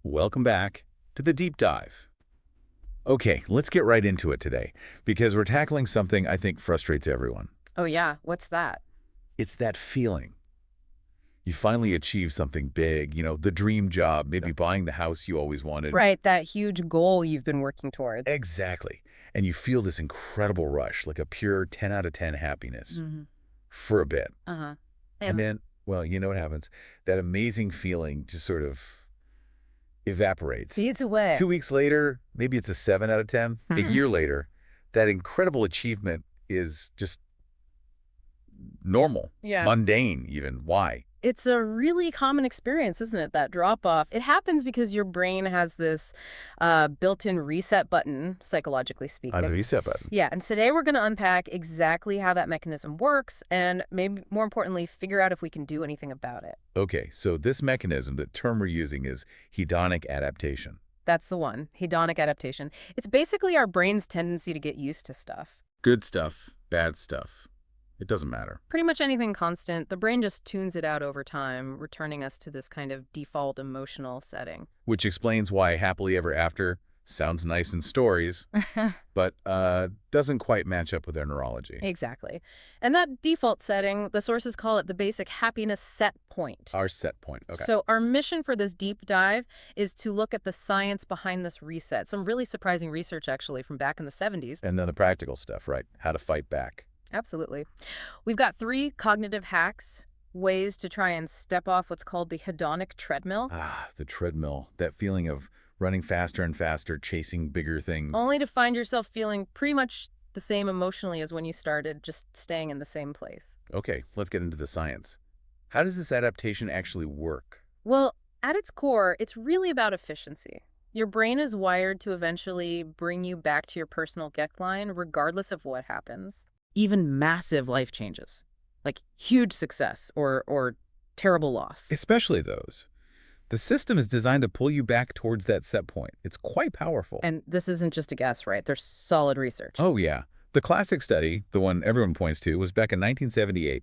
Welcome back to the deep dive. Okay, let's get right into it today because we're tackling something I think frustrates everyone. Oh yeah, what's that? It's that feeling. You finally achieve something big, the dream job, maybe buying the house you always wanted. Right, that huge goal you've been working towards. Exactly. And you feel this incredible rush, like a pure 10 out of 10 happiness Mm-hmm. for a bit. Uh-huh. And And then, well, you know what happens? That amazing feeling just sort of evaporates. fades away. 2 weeks later, maybe it's a 7 out of 10. A year later, that incredible achievement is just normal, Yeah. mundane even. Why? It's a really common experience, isn't it, that drop-off? It happens because your brain has this built-in reset button, psychologically On the speaking. reset button. Yeah, and today we're going to unpack exactly how that mechanism works and maybe more importantly, figure out if we can do anything about it. Okay, so this mechanism, the term we're using is hedonic adaptation. That's the one, hedonic adaptation. It's basically our brain's tendency to get used to stuff. Good stuff, bad stuff. It doesn't matter. Pretty much anything constant, the brain just tunes it out over time, returning us to this kind of default emotional setting. Which explains why happily ever after sounds nice in stories, but doesn't quite match up with our neurology. Exactly. And that default setting, the sources call it the basic happiness set point. Our set point. Okay. So our mission for this deep dive is to look at the science behind this reset. Some really surprising research, actually, from back in the 70s. And then the practical stuff, right? How to fight back. Absolutely. We've got 3 cognitive hacks, ways to try and step off what's called the hedonic treadmill. Ah, the treadmill. That feeling of running faster and faster, chasing bigger things. Only to find yourself feeling pretty much the same emotionally as when you started, just staying in the same place. Okay, let's get into the science. How does this adaptation actually work? Well, at its core, it's really about efficiency. Your brain is wired to eventually bring you back to your personal get line, regardless of what happens. Even massive life changes, like huge success or terrible loss. Especially those. The system is designed to pull you back towards that set point. It's quite powerful. And this isn't just a guess, right? There's solid research. Oh, yeah. The classic study, the one everyone points to, was back in 1978.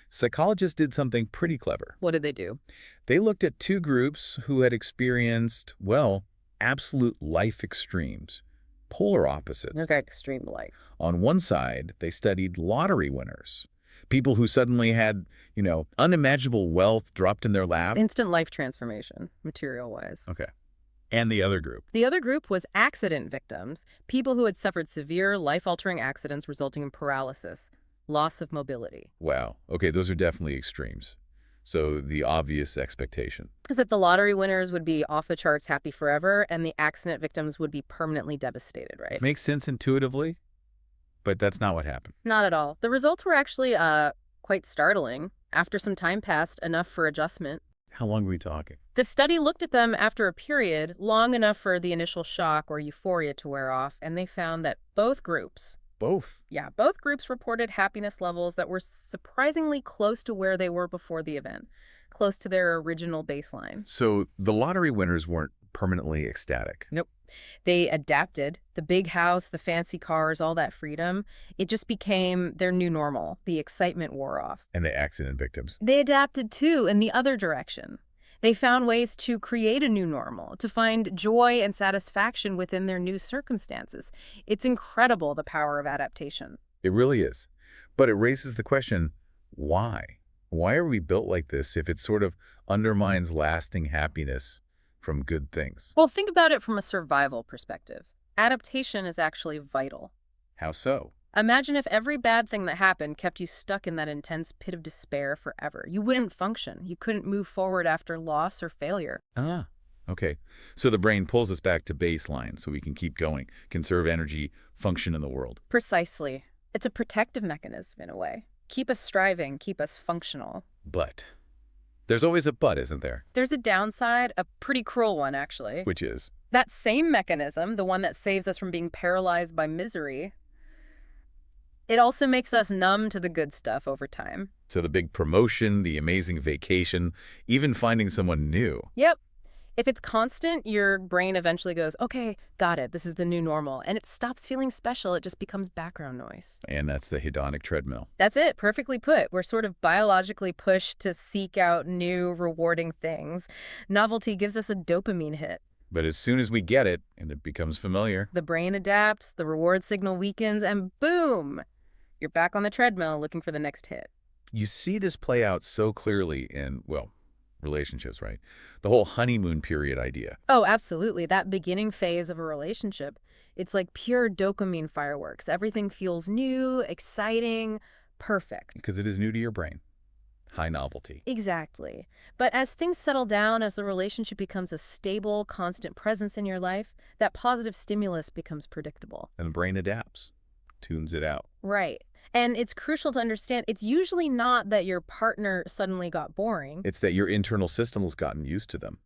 Psychologists did something pretty clever. What did they do? They looked at 2 groups who had experienced, well, absolute life extremes, polar opposites. Okay, extreme life. On one side, they studied lottery winners, people who suddenly had, unimaginable wealth dropped in their lap. Instant life transformation, material-wise. Okay. And the other group. The other group was accident victims, people who had suffered severe life-altering accidents resulting in paralysis, loss of mobility. Wow. Okay, those are definitely extremes. So the obvious expectation. Is that the lottery winners would be off the charts happy forever, and the accident victims would be permanently devastated, right? Makes sense intuitively, but that's not what happened. Not at all. The results were actually quite startling. After some time passed, enough for adjustment. How long were we talking? The study looked at them after a period long enough for the initial shock or euphoria to wear off, and they found that both groups reported happiness levels that were surprisingly close to where they were before the event, close to their original baseline. So the lottery winners weren't permanently ecstatic. Nope. They adapted. The big house, the fancy cars, all that freedom, it just became their new normal. The excitement wore off. And the accident victims. They adapted, too, in the other direction. They found ways to create a new normal, to find joy and satisfaction within their new circumstances. It's incredible, the power of adaptation. It really is. But it raises the question, why? Why are we built like this if it sort of undermines lasting happiness from good things? Well, think about it from a survival perspective. Adaptation is actually vital. How so? Imagine if every bad thing that happened kept you stuck in that intense pit of despair forever. You wouldn't function. You couldn't move forward after loss or failure. Ah, okay. So the brain pulls us back to baseline so we can keep going, conserve energy, function in the world. Precisely. It's a protective mechanism in a way. Keep us striving, keep us functional. But there's always a but, isn't there? There's a downside, a pretty cruel one, actually. Which is? That same mechanism, the one that saves us from being paralyzed by misery, it also makes us numb to the good stuff over time. So the big promotion, the amazing vacation, even finding someone new. Yep. If it's constant, your brain eventually goes, okay, got it, this is the new normal. And it stops feeling special, it just becomes background noise. And that's the hedonic treadmill. That's it, perfectly put. We're sort of biologically pushed to seek out new, rewarding things. Novelty gives us a dopamine hit. But as soon as we get it, and it becomes familiar, The brain adapts, the reward signal weakens, and boom! You're back on the treadmill looking for the next hit. you see this play out so clearly in, well, relationships, right? The whole honeymoon period idea. Oh, absolutely. That beginning phase of a relationship, it's like pure dopamine fireworks. Everything feels new, exciting, perfect. Because it is new to your brain. High novelty. Exactly. But as things settle down, as the relationship becomes a stable, constant presence in your life, that positive stimulus becomes predictable. And the brain adapts, tunes it out. Right. And it's crucial to understand it's usually not that your partner suddenly got boring. It's that your internal system has gotten used to them,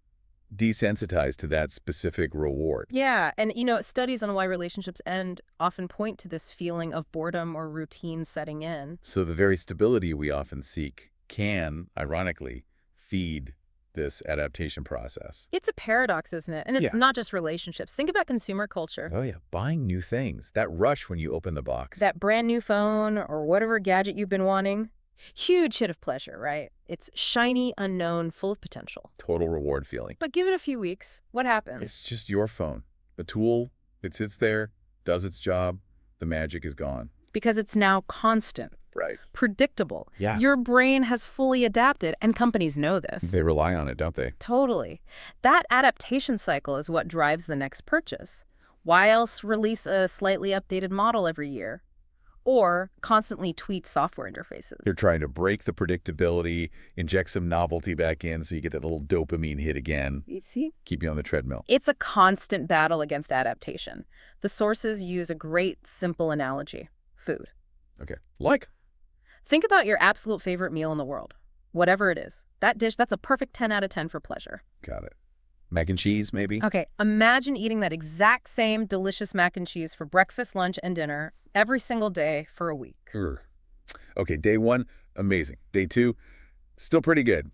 desensitized to that specific reward. Yeah, and studies on why relationships end often point to this feeling of boredom or routine setting in. So the very stability we often seek can, ironically, feed this adaptation process. It's a paradox, isn't it? And it's Yeah. not just relationships. Think about consumer culture. Oh yeah, buying new things. That rush when you open the box. That brand new phone or whatever gadget you've been wanting. Huge hit of pleasure, right? It's shiny, unknown, full of potential. Total reward feeling. But give it a few weeks. What happens? It's just your phone. A tool, it sits there, does its job, the magic is gone. Because it's now constant. Right. Predictable. Yeah. Your brain has fully adapted, and companies know this. They rely on it, don't they? Totally. That adaptation cycle is what drives the next purchase. Why else release a slightly updated model every year? Or constantly tweak software interfaces? They're trying to break the predictability, inject some novelty back in so you get that little dopamine hit again, You see? keep you on the treadmill. It's a constant battle against adaptation. The sources use a great, simple analogy. Food. Okay. Like? Think about your absolute favorite meal in the world. Whatever it is. That dish, that's a perfect 10 out of 10 for pleasure. Got it. Mac and cheese, maybe? Okay, imagine eating that exact same delicious mac and cheese for breakfast, lunch, and dinner every single day for a week. Urgh. Okay, day 1, amazing. Day 2, still pretty good.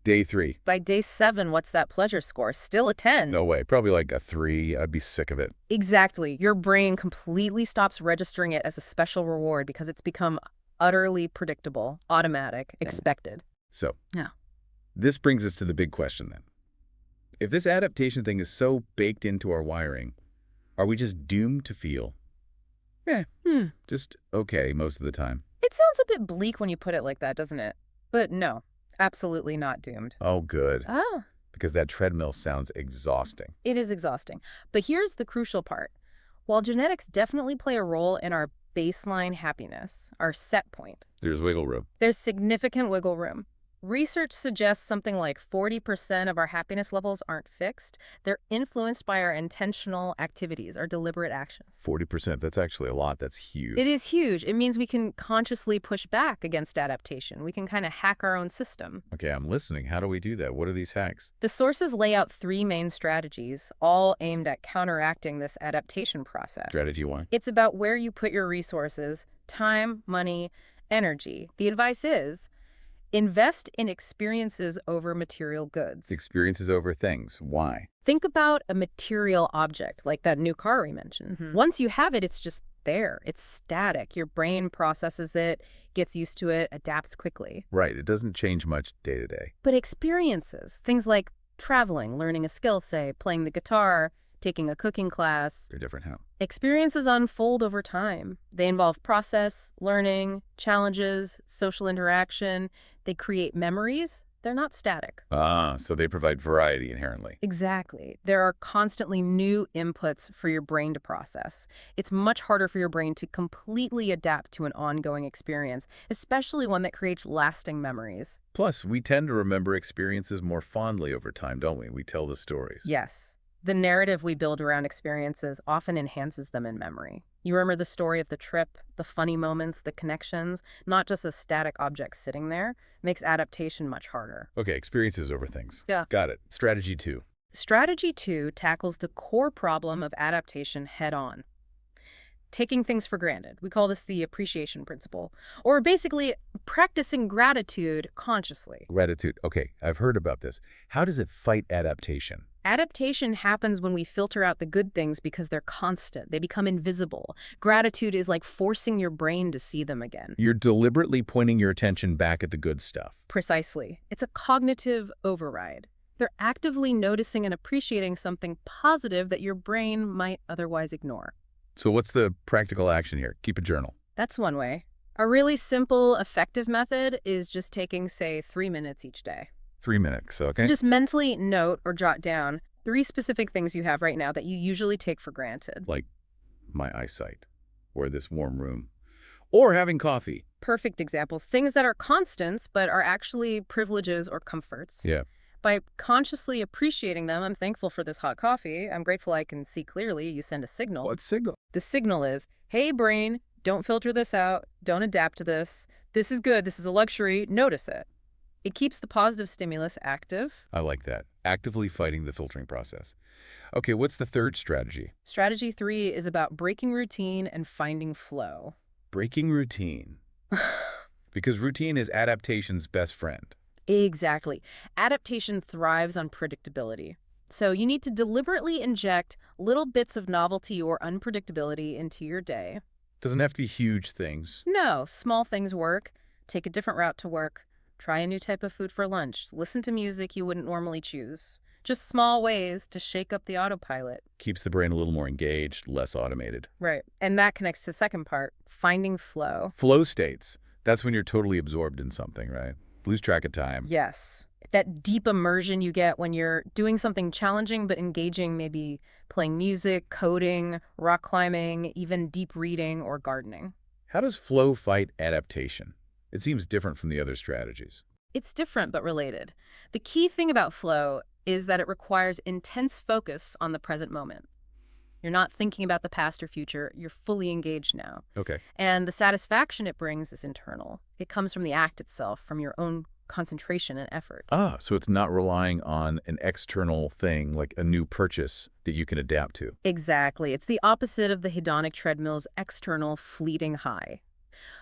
Day 3, By day 7, what's that pleasure score? Still a 10. no way. Probably like a 3. I'd be sick of it. Exactly. Your brain completely stops registering it as a special reward because it's become utterly predictable, automatic, expected. So, Yeah. this brings us to the big question then. If this adaptation thing is so baked into our wiring, are we just doomed to feel, just okay most of the time? It sounds a bit bleak when you put it like that, doesn't it? But no, absolutely not doomed. Oh, good. Oh, Because that treadmill sounds exhausting. it is exhausting. But here's the crucial part. While genetics definitely play a role in our baseline happiness, our set point, There's wiggle room. there's significant wiggle room. Research suggests something like 40% of our happiness levels aren't fixed. They're influenced by our intentional activities, our deliberate actions. 40%, that's actually a lot. That's huge. It is huge. It means we can consciously push back against adaptation. We can kind of hack our own system. Okay, I'm listening. How do we do that? What are these hacks? The sources lay out 3 main strategies, all aimed at counteracting this adaptation process. Strategy 1. It's about where you put your resources, time, money, energy. The advice is invest in experiences over material goods. Experiences over things. Why? Think about a material object, like that new car we mentioned. Once you have it, it's just there. It's static. Your brain processes it, gets used to it, adapts quickly. Right, it doesn't change much day to day. But experiences, things like traveling, learning a skill, say, playing the guitar, taking a cooking class, They're different how? experiences unfold over time. They involve process, learning, challenges, social interaction. They create memories. They're not static. Ah, so they provide variety inherently. Exactly. There are constantly new inputs for your brain to process. It's much harder for your brain to completely adapt to an ongoing experience, especially one that creates lasting memories. Plus, we tend to remember experiences more fondly over time, don't we? We tell the stories. Yes. The narrative we build around experiences often enhances them in memory. You remember the story of the trip, the funny moments, the connections, not just a static object sitting there, makes adaptation much harder. Okay, experiences over things. Yeah. Got it. Strategy 2. Strategy 2 tackles the core problem of adaptation head-on. Taking things for granted. We call this the appreciation principle, or basically practicing gratitude consciously. Gratitude. Okay, I've heard about this. How does it fight adaptation? Adaptation happens when we filter out the good things because they're constant. They become invisible. Gratitude is like forcing your brain to see them again. You're deliberately pointing your attention back at the good stuff. Precisely. It's a cognitive override. They're actively noticing and appreciating something positive that your brain might otherwise ignore. So what's the practical action here? Keep a journal. That's one way. A really simple, effective method is just taking, say, 3 minutes each day. 3 minutes, To okay? just mentally note or jot down 3 specific things you have right now that you usually take for granted. Like my eyesight, or this warm room, or having coffee. Perfect examples, things that are constants but are actually privileges or comforts. Yeah. By consciously appreciating them, I'm thankful for this hot coffee. I'm grateful I can see clearly. You send a signal. What signal? The signal is, hey, brain, don't filter this out. Don't adapt to this. This is good. This is a luxury. Notice it. It keeps the positive stimulus active. I like that. Actively fighting the filtering process. Okay, what's the third strategy? Strategy 3 is about breaking routine and finding flow. Breaking routine. Because routine is adaptation's best friend. Exactly. Adaptation thrives on predictability. So you need to deliberately inject little bits of novelty or unpredictability into your day. Doesn't have to be huge things. No, small things work. Take a different route to work. Try a new type of food for lunch. Listen to music you wouldn't normally choose. Just small ways to shake up the autopilot. Keeps the brain a little more engaged, less automated. Right. And that connects to the second part, finding flow. Flow states. That's when you're totally absorbed in something, right? Lose track of time. Yes. That deep immersion you get when you're doing something challenging but engaging, maybe playing music, coding, rock climbing, even deep reading or gardening. How does flow fight adaptation? It seems different from the other strategies. It's different but related. The key thing about flow is that it requires intense focus on the present moment. You're not thinking about the past or future. You're fully engaged now. Okay. And the satisfaction it brings is internal. It comes from the act itself, from your own concentration and effort. Ah, so it's not relying on an external thing like a new purchase that you can adapt to. Exactly. It's the opposite of the hedonic treadmill's external fleeting high.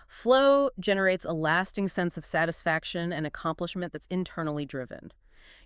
Flow generates a lasting sense of satisfaction and accomplishment that's internally driven.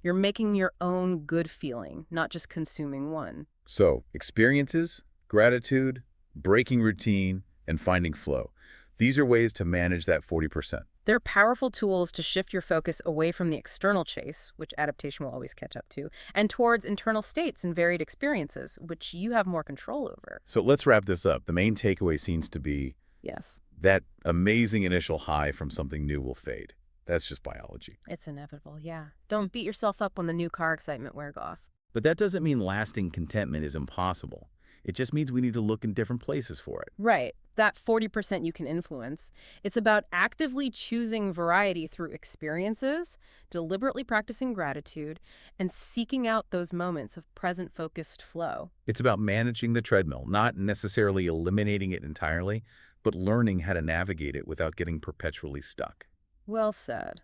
You're making your own good feeling, not just consuming one. So, experiences, gratitude, breaking routine, and finding flow. These are ways to manage that 40%. They're powerful tools to shift your focus away from the external chase, which adaptation will always catch up to, and towards internal states and varied experiences, which you have more control over. So let's wrap this up. The main takeaway seems to be Yes, that amazing initial high from something new will fade. That's just biology. it's inevitable, yeah. Don't beat yourself up when the new car excitement wears off. But that doesn't mean lasting contentment is impossible. It just means we need to look in different places for it. Right. That 40% you can influence. It's about actively choosing variety through experiences, deliberately practicing gratitude, and seeking out those moments of present-focused flow. It's about managing the treadmill, not necessarily eliminating it entirely, but learning how to navigate it without getting perpetually stuck. Well said.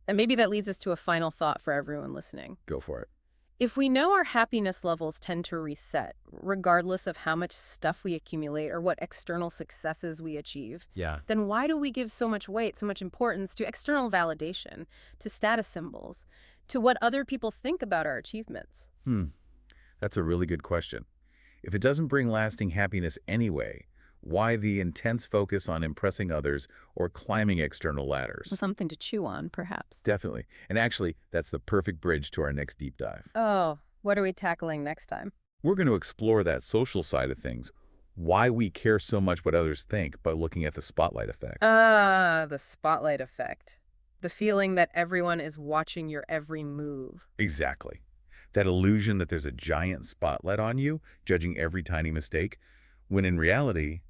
And maybe that leads us to a final thought for everyone listening. Go for it. If we know our happiness levels tend to reset, regardless of how much stuff we accumulate or what external successes we achieve, Yeah. then why do we give so much weight, so much importance to external validation, to status symbols, to what other people think about our achievements? That's a really good question. If it doesn't bring lasting happiness anyway, why the intense focus on impressing others or climbing external ladders? Something to chew on, perhaps. Definitely. And actually, that's the perfect bridge to our next deep dive. Oh, what are we tackling next time? We're going to explore that social side of things, why we care so much what others think by looking at the spotlight effect. The spotlight effect. The feeling that everyone is watching your every move. Exactly. That illusion that there's a giant spotlight on you, judging every tiny mistake, when in reality,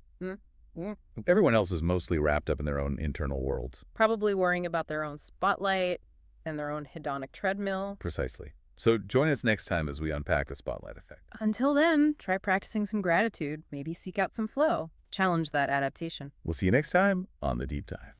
everyone else is mostly wrapped up in their own internal worlds. Probably worrying about their own spotlight and their own hedonic treadmill. Precisely. So join us next time as we unpack the spotlight effect. Until then, try practicing some gratitude. Maybe seek out some flow. Challenge that adaptation. We'll see you next time on The Deep Dive.